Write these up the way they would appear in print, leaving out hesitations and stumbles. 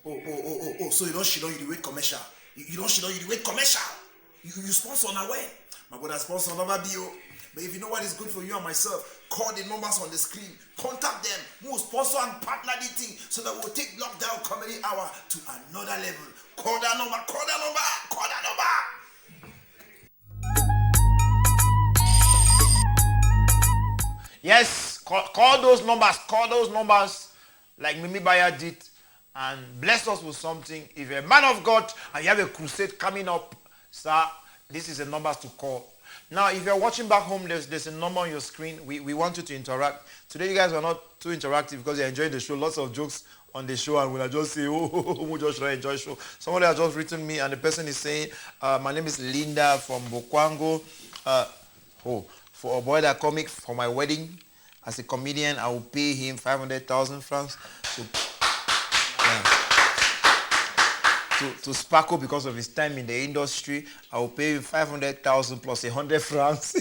So you don't shit on you the weight commercial. You don't shit on you the weight commercial. You sponsor on away. My brother sponsor on our bio. But if you know what is good for you and myself, call the numbers on the screen. Contact them. We'll sponsor and partner the thing so that we'll take Lockdown Comedy Hour to another level. Call that number. Yes, call those numbers like Mimi Bayer did and bless us with something. If you're a man of God and you have a crusade coming up, sir, this is the numbers to call. Now, if you're watching back home, there's a number on your screen. We want you to interact. Today, you guys are not too interactive because you're enjoying the show. Lots of jokes on the show, and when I just say, we just enjoy the show. Somebody has just written me, and the person is saying, my name is Linda from Bokwango. For Oboy Da Comic, for my wedding, as a comedian, I will pay him 500,000 francs to sparkle because of his time in the industry. I will pay him 500,000 plus 100 francs.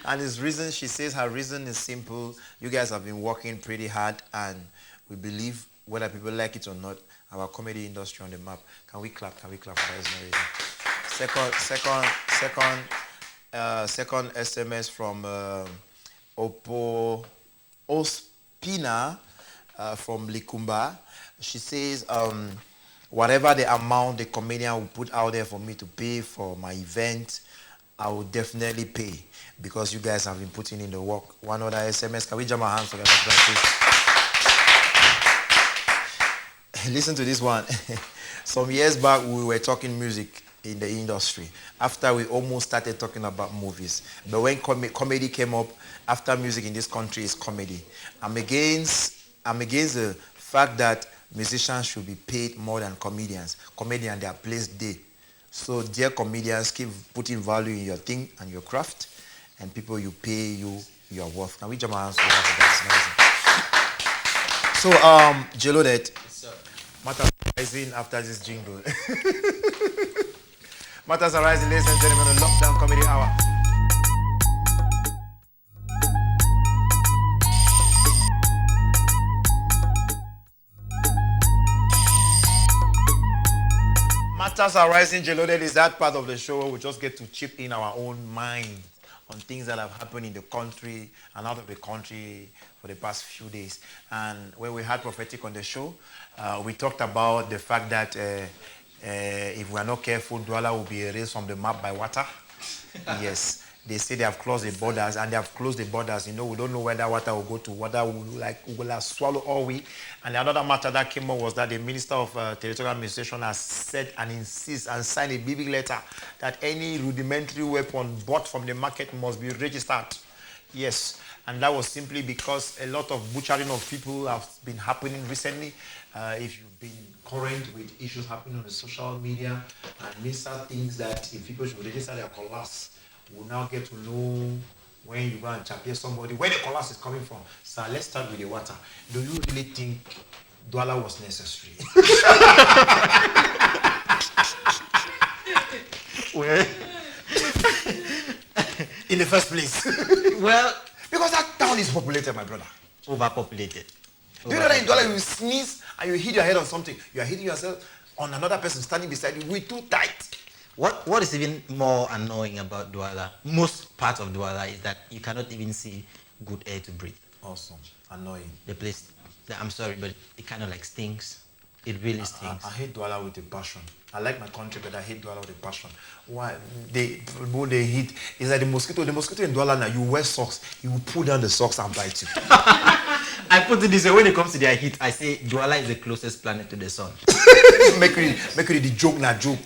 And his reason, she says her reason is simple. You guys have been working pretty hard, and we believe, whether people like it or not, our comedy industry on the map. Can we clap for that? Second SMS from Ospina from Likumba. She says, whatever the amount the comedian will put out there for me to pay for my event, I will definitely pay because you guys have been putting in the work. One other SMS. Can we jam our hands together, please? Listen to this one. Some years back, we were talking music in the industry after we almost started talking about movies. But when comedy came up, after music in this country is comedy. I'm against the fact that musicians should be paid more than comedians. Comedians, they are placed there. So dear comedians, keep putting value in your thing and your craft, and people you pay you your worth. Can we jump our hands for that? So Jello, that matters arising after this jingle. Matters arising, ladies and gentlemen, on Lockdown Comedy Hour. Matters arising, Jeloded, is that part of the show where we just get to chip in our own mind on things that have happened in the country and out of the country for the past few days. And when we had Prophetic on the show, we talked about the fact that if we are not careful, Douala will be erased from the map by water. Yes. They say they have closed the borders, and they have closed the borders. You know, we don't know where that water will go to, whether will swallow all we. And the other matter that came up was that the Minister of Territorial Administration has said and insists and signed a big letter that any rudimentary weapon bought from the market must be registered. Yes, and that was simply because a lot of butchering of people have been happening recently. If you've been current with issues happening on the social media, and Minister thinks that if people should register their colours, we'll now get to know when you go and champion somebody, where the colours is coming from. So let's start with the water. Do you really think Douala was necessary? Well, in the first place. Well, because that town is populated, my brother. Overpopulated. Do you know that in Douala you sneeze and you hit your head on something? You are hitting yourself on another person standing beside you. We're too tight. What is even more annoying about Douala, most parts of Douala, is that you cannot even see good air to breathe. Awesome. Annoying. The place, I'm sorry, but it kind of like stinks. It really stinks. I hate Douala with a passion. I like my country, but I hate Douala with a passion. Why? They hit. It's like the mosquito. The mosquito in Douala now, you wear socks, you pull down the socks and bite you. I put it this way, when it comes to their heat, I say Douala is the closest planet to the sun. make it the joke, not joke.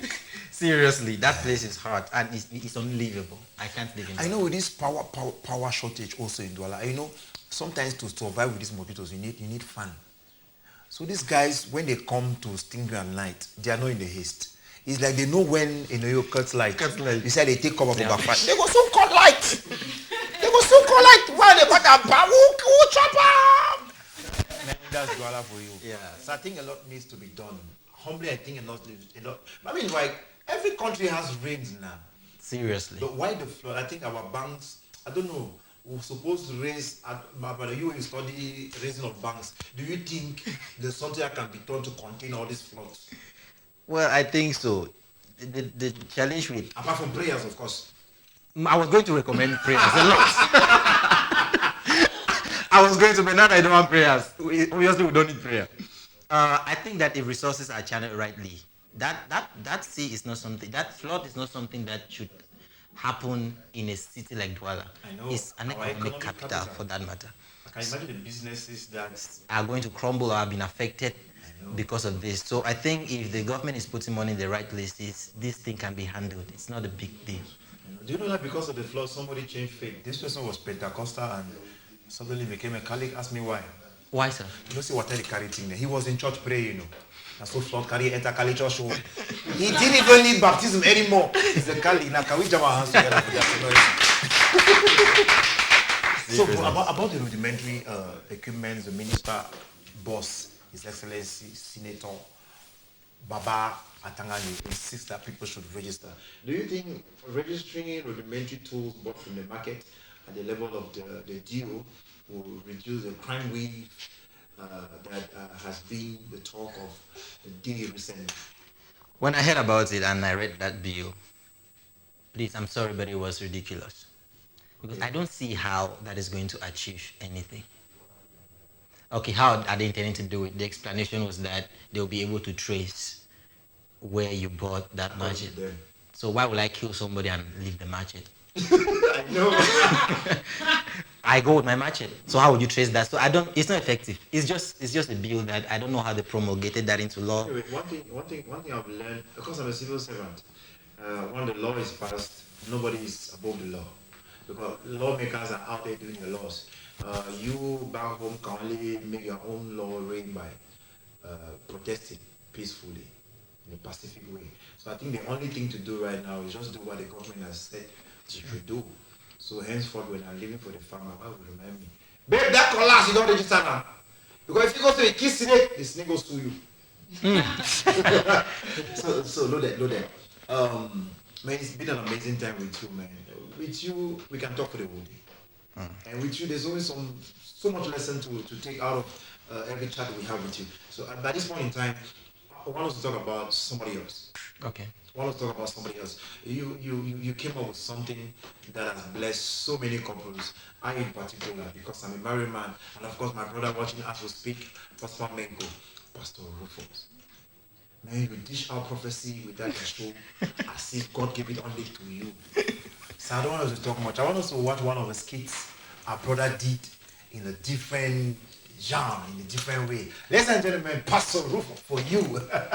Seriously, that place is hard and it's unlivable. I can't live in it. I know with this power shortage also in Douala, you know, sometimes to survive with these mosquitoes, you need fan. So these guys, when they come to sting you at night, they are not in the haste. It's like they know when you cuts light. You say they take cover for back fire. They go soon cut light. Why they got a who chop up? That's Douala for you. Yeah. So I think a lot needs to be done. Humbly, I think a lot. I mean, like, every country has rains now. Seriously. But why the flood? I think our banks, I don't know. we're supposed to raise, but you study raising of banks. Do you think the software can be done to contain all these floods? Well, I think so. The challenge with Apart from prayers, of course. I was going to recommend prayers a lot. I was going to, but now I don't want prayers. Obviously, we don't need prayer. I think that if resources are channeled rightly, that sea is not something, that flood is not something that should happen in a city like Douala. I know. It's an Our economic capital for that matter. I can imagine the businesses that Are going to crumble or have been affected know. because of this. So I think if the government is putting money in the right places, this thing can be handled. It's not a big deal. Do you know that because of the flood, somebody changed faith? This person was Pentecostal and suddenly became a Catholic. Ask me why. Why, sir? You know, see what he carried thing there. He was in church praying, you know. And so flood carry enter Catholic church. He didn't even need baptism anymore. He's a Catholic. Now can we jam our hands together for that? So about the rudimentary equipment, the minister boss, His Excellency Senator Baba Atangani insists that people should register. Do you think registering rudimentary tools bought from the market at the level of the DO will reduce the crime wave that has been the talk of the day recently? When I heard about it and I read that bill, please, I'm sorry, but it was ridiculous. Because I don't see how that is going to achieve anything. Okay, how are they intending to do it? The explanation was that they'll be able to trace where you bought that machete. So why would I kill somebody and leave the machete? I know. I go with my machete. So how would you trace that? So I don't. It's not effective. It's just a bill that I don't know how they promulgated that into law. Anyway, one thing I've learned because I'm a civil servant. When the law is passed, nobody is above the law because lawmakers are out there doing the laws. You back home can only make your own law reign by protesting peacefully in a pacific way. So I think the only thing to do right now is just do what the government has said you should do. So henceforth, when I'm living for the farmer, why would remind me? Babe, that collapse, you don't register now. Because if you go to a kiss snake, the snake goes to you. So loaded. Man, it's been an amazing time with you, man. With you, we can talk for the whole day. And with you, there's always so much lesson to take out of every chat we have with you. So by this point in time, I want us to talk about somebody else. Okay. I want us to talk about somebody else. You came up with something that has blessed so many couples. I in particular, because I'm a married man, and of course my brother watching as we speak, Pastor Menko, Pastor Rufus. Man, you dish out prophecy with that show as if God gave it only to you. So I don't want us to talk much. I want us to watch one of the skits our brother did in a different genre, in a different way. Ladies and gentlemen, Pastor Rufus for you.